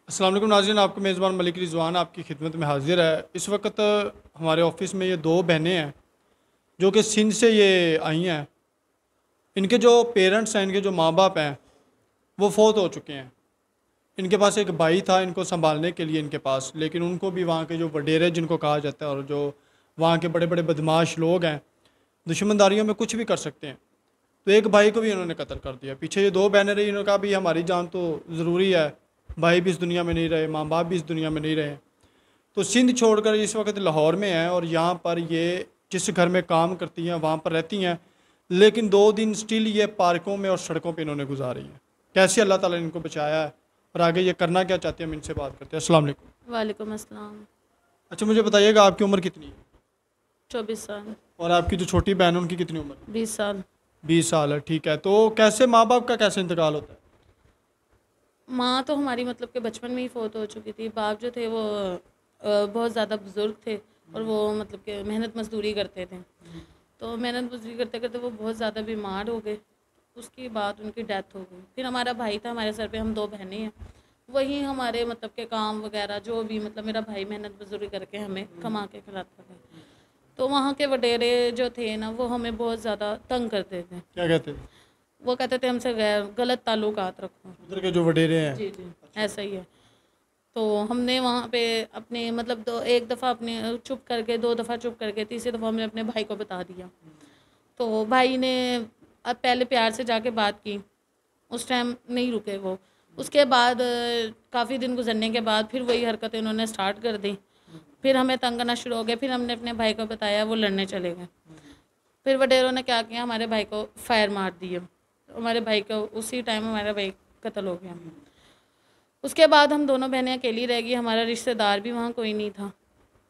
अस्सलाम वालेकुम नाज़रीन, आपका मेज़बान मलिक रिज़वान आपकी खिदमत में हाज़िर है। इस वक्त हमारे ऑफ़िस में ये दो बहनें हैं जो कि सिंध से ये आई हैं। इनके जो पेरेंट्स हैं, इनके जो माँ बाप हैं, वो फ़ौत हो चुके हैं। इनके पास एक भाई था इनको संभालने के लिए इनके पास, लेकिन उनको भी वहाँ के जो वडेरे जिनको कहा जाता है और जो वहाँ के बड़े बड़े बदमाश लोग हैं, दुश्मनदारियों में कुछ भी कर सकते हैं। तो एक भाई को भी इन्होंने कत्ल कर दिया। पीछे ये दो बहनें रही, इन्होंने कहा भी हमारी जान तो ज़रूरी है, भाई भी इस दुनिया में नहीं रहे, माँ बाप भी इस दुनिया में नहीं रहे। तो सिंध छोड़कर इस वक्त लाहौर में हैं और यहाँ पर ये जिस घर में काम करती हैं वहाँ पर रहती हैं, लेकिन 2 दिन स्टिल ये पार्कों में और सड़कों पे इन्होंने गुजारी हैं। कैसे अल्लाह ताला ने इनको बचाया है और आगे ये करना क्या चाहते हैं, हम इनसे बात करते हैं। अस्सलाम वालेकुम। वालेकुम अस्सलाम। अच्छा, मुझे बताइएगा आपकी उम्र कितनी है 24 साल। और आपकी जो छोटी बहन है उनकी कितनी उम्र है? 20 साल। 20 साल है, ठीक है। तो कैसे माँ बाप का कैसे इंतकाल होता है? माँ तो हमारी मतलब कि बचपन में ही फ़ौत हो चुकी थी। बाप जो थे वो बहुत ज़्यादा बुज़ुर्ग थे और वो मतलब कि मेहनत मज़दूरी करते थे। तो मेहनत मज़दूरी करते करते वो बहुत ज़्यादा बीमार हो गए। उसके बाद उनकी डेथ हो गई। फिर हमारा भाई था हमारे सर पे, हम 2 बहनें हैं। वही हमारे मतलब के काम वगैरह जो भी मतलब मेरा भाई मेहनत मज़दूरी करके हमें कमा के खिलाता था। तो वहाँ के वडेरे जो थे ना वो हमें बहुत ज़्यादा तंग करते थे। क्या कहते हैं वो कहते थे हमसे गलत ताल्लुकात रखो। उधर के जो वडेरे हैं? जी जी, ऐसा ही है। तो हमने वहाँ पे अपने मतलब एक दफ़ा अपने चुप करके, 2 दफ़ा चुप करके, तीसरी दफ़ा हमने अपने भाई को बता दिया। तो भाई ने अब पहले प्यार से जाके बात की, उस टाइम नहीं रुके वो। उसके बाद काफ़ी दिन गुजरने के बाद फिर वही हरकतें उन्होंने स्टार्ट कर दी। फिर हमें तंग करना शुरू हो गया। फिर हमने अपने भाई को बताया, वो लड़ने चले गए। फिर वडेरों ने क्या किया, हमारे भाई को फायर मार दिया। हमारे भाई को उसी टाइम हमारा भाई कत्ल हो गया। उसके बाद हम दोनों बहनें अकेली रह गई, हमारा रिश्तेदार भी वहाँ कोई नहीं था।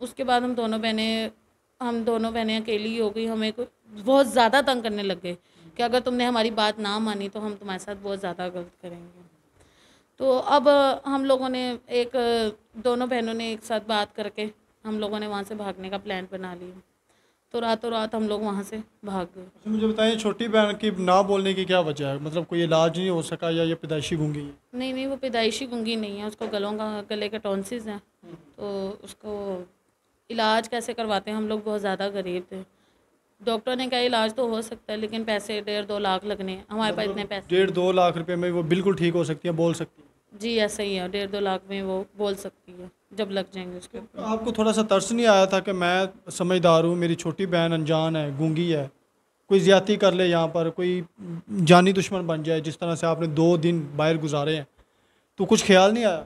उसके बाद हम दोनों बहनें अकेली हो गई। हमें बहुत ज़्यादा तंग करने लग गए कि अगर तुमने हमारी बात ना मानी तो हम तुम्हारे साथ बहुत ज़्यादा गलत करेंगे। तो अब हम लोगों ने एक दोनों बहनों ने एक साथ बात करके हम लोगों ने वहाँ से भागने का प्लान बना लिया। तो रातों रात हम लोग वहाँ से भाग गए। अच्छा, मुझे बताइए छोटी बहन की ना बोलने की क्या वजह है? मतलब कोई इलाज नहीं हो सका या ये पैदाइशी गूंगी है? नहीं नहीं, वो पैदाइशी गूंगी नहीं है, उसको गले के टॉन्सिस हैं। तो उसको इलाज कैसे करवाते हैं, हम लोग बहुत ज़्यादा गरीब थे। डॉक्टर ने कहा इलाज तो हो सकता है लेकिन पैसे 1.5-2 लाख लगने हैं, हमारे पास इतने पैसे। 1.5-2 लाख रुपए में वो बिल्कुल ठीक हो सकती है, बोल सकती है? जी ऐसा ही है, 1.5-2 लाख में वो बोल सकती है जब लग जाएंगे उसके ऊपर। आपको थोड़ा सा तरस नहीं आया था कि मैं समझदार हूँ, मेरी छोटी बहन अनजान है, गूंगी है, कोई ज्यादती कर ले यहाँ पर, कोई जानी दुश्मन बन जाए, जिस तरह से आपने 2 दिन बाहर गुजारे हैं, तो कुछ ख्याल नहीं आया?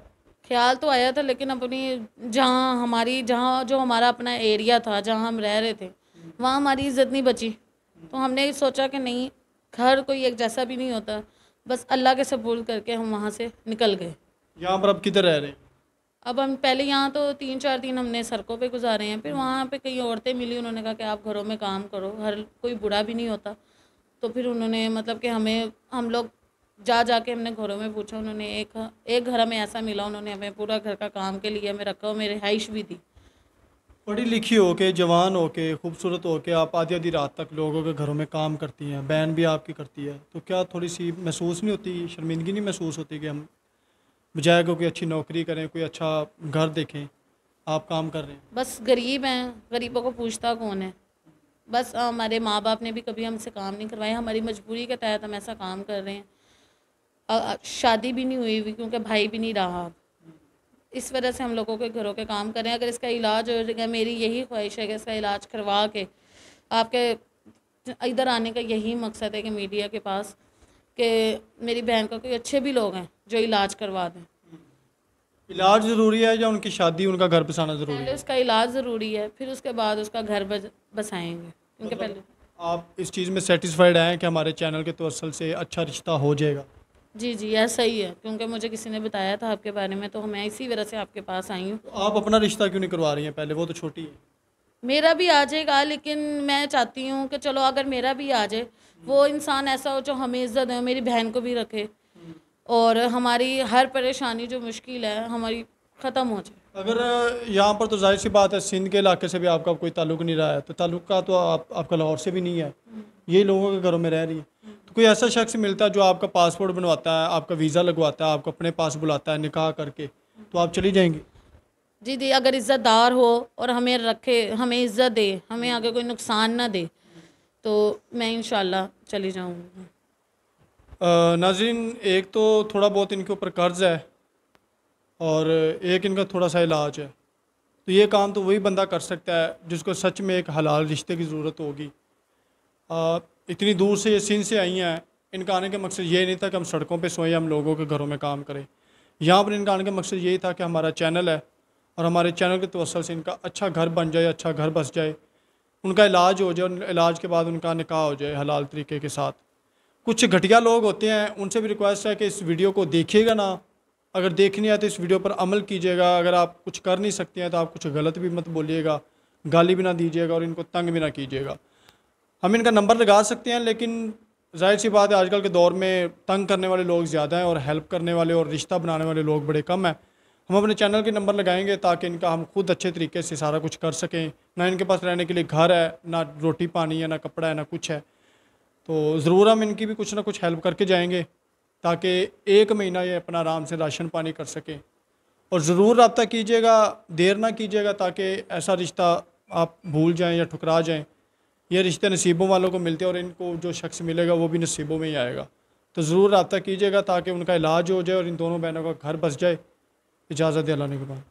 ख्याल तो आया था लेकिन अपनी जहाँ जो हमारा अपना एरिया था जहाँ हम रह रहे थे वहाँ हमारी इज्जत नहीं बची। तो हमने सोचा कि नहीं, घर कोई एक जैसा भी नहीं होता, बस अल्लाह के सपोर्ट करके हम वहाँ से निकल गए। यहाँ पर अब किधर रह रहे हैं? अब हम पहले यहाँ तो 3-4 दिन हमने सड़कों पे गुजारे हैं। फिर वहाँ पे कई औरतें मिली, उन्होंने कहा कि आप घरों में काम करो, हर कोई बुरा भी नहीं होता। तो फिर उन्होंने मतलब कि हम लोग जा के हमने घरों में पूछा। उन्होंने एक घर हमें ऐसा मिला, उन्होंने हमें पूरा घर का काम के लिए हमें रखा और मेरी रिहाइश भी दी। पढ़ी लिखी हो के, जवान हो के, खूबसूरत हो के, आप आधी आधी रात तक लोगों के घरों में काम करती हैं, बहन भी आपकी करती है, तो क्या थोड़ी सी महसूस नहीं होती, शर्मिंदगी नहीं महसूस होती कि हम बजाय को कोई अच्छी नौकरी करें, कोई अच्छा घर देखें, आप काम कर रहे हैं? बस गरीब हैं, गरीबों को पूछता कौन है। बस हमारे माँ बाप ने भी कभी हमसे काम नहीं करवाया, हमारी मजबूरी के तहत हम ऐसा काम कर रहे हैं। शादी भी नहीं हुई हुई क्योंकि भाई भी नहीं रहा। इस वजह से हम लोगों के घरों के काम करें। अगर इसका इलाज हो जाएगा, मेरी यही ख्वाहिश है कि इसका इलाज करवा के आपके इधर आने का यही मकसद है कि मीडिया के पास, कि मेरी बहन का कोई अच्छे भी लोग हैं जो इलाज करवा दें। इलाज ज़रूरी है या उनकी शादी, उनका घर बसाना ज़रूरी पहले है? उसका इलाज ज़रूरी है, फिर उसके बाद उसका घर बसाएंगे क्योंकि मतलब पहले। आप इस चीज़ में सेटिस्फाइड हैं कि हमारे चैनल के तवसल से अच्छा रिश्ता हो जाएगा? जी जी ऐसा ही है, क्योंकि मुझे किसी ने बताया था आपके बारे में, तो मैं इसी वजह से आपके पास आई हूँ। तो आप अपना रिश्ता क्यों नहीं करवा रही हैं पहले? वो तो छोटी है। मेरा भी आ जाएगा लेकिन मैं चाहती हूँ कि चलो अगर मेरा भी आ जाए, वो इंसान ऐसा हो जो हमें इज्जत दे, मेरी बहन को भी रखे और हमारी हर परेशानी जो मुश्किल है हमारी ख़त्म हो जाए। अगर यहाँ पर तो जाहिर सी बात है, सिंध के इलाके से भी आपका कोई ताल्लुक नहीं रहा है, तो ताल्लुक का तो आपका लाहौर से भी नहीं है, यही लोगों के घरों में रह रही है। तो कोई ऐसा शख्स मिलता है जो आपका पासपोर्ट बनवाता है, आपका वीज़ा लगवाता है, आपको अपने पास बुलाता है निकाह करके, तो आप चली जाएंगी? जी दी, अगर इज़्ज़तदार हो और हमें रखे, हमें इज़्ज़त दे, हमें आगे कोई नुकसान ना दे, तो मैं इंशाल्लाह चली जाऊँगी। नाज़रीन, एक तो थोड़ा बहुत इनके ऊपर कर्ज़ है और एक इनका थोड़ा सा इलाज है। तो ये काम तो वही बंदा कर सकता है जिसको सच में एक हलाल रिश्ते की ज़रूरत होगी। इतनी दूर से ये सिंध से आई हैं, इनका आने का मकसद ये नहीं था कि हम सड़कों पे सोएं, हम लोगों के घरों में काम करें। यहाँ पर इनका आने का मकसद यही था कि हमारा चैनल है और हमारे चैनल के तवस्सुल से इनका अच्छा घर बन जाए, अच्छा घर बस जाए, उनका इलाज हो जाए और इलाज के बाद उनका निकाह हो जाए हलाल तरीके के साथ। कुछ घटिया लोग होते हैं, उनसे भी रिक्वेस्ट है कि इस वीडियो को देखिएगा ना, अगर देखनी है तो इस वीडियो पर अमल कीजिएगा। अगर आप कुछ कर नहीं सकते हैं तो आप कुछ गलत भी मत बोलिएगा, गाली भी ना दीजिएगा और इनको तंग भी ना कीजिएगा। हम इनका नंबर लगा सकते हैं, लेकिन जाहिर सी बात है आजकल के दौर में तंग करने वाले लोग ज़्यादा हैं और हेल्प करने वाले और रिश्ता बनाने वाले लोग बड़े कम हैं। हम अपने चैनल के नंबर लगाएंगे ताकि इनका हम खुद अच्छे तरीके से सारा कुछ कर सकें। ना इनके पास रहने के लिए घर है, ना रोटी पानी है, ना कपड़ा है, ना कुछ है। तो ज़रूर हम इनकी भी कुछ ना कुछ हेल्प करके जाएंगे ताकि 1 महीना ये अपना आराम से राशन पानी कर सकें। और ज़रूर रब्ता कीजिएगा, देर ना कीजिएगा, ताकि ऐसा रिश्ता आप भूल जाएं या ठुकरा जाएं। ये रिश्ते नसीबों वालों को मिलते हैं और इनको जो शख्स मिलेगा वो भी नसीबों में ही आएगा। तो ज़रूर रब्ता कीजिएगा ताकि उनका इलाज हो जाए और इन दोनों बहनों का घर बस जाए। इजाज़त है, अल्लाह ने के बाद।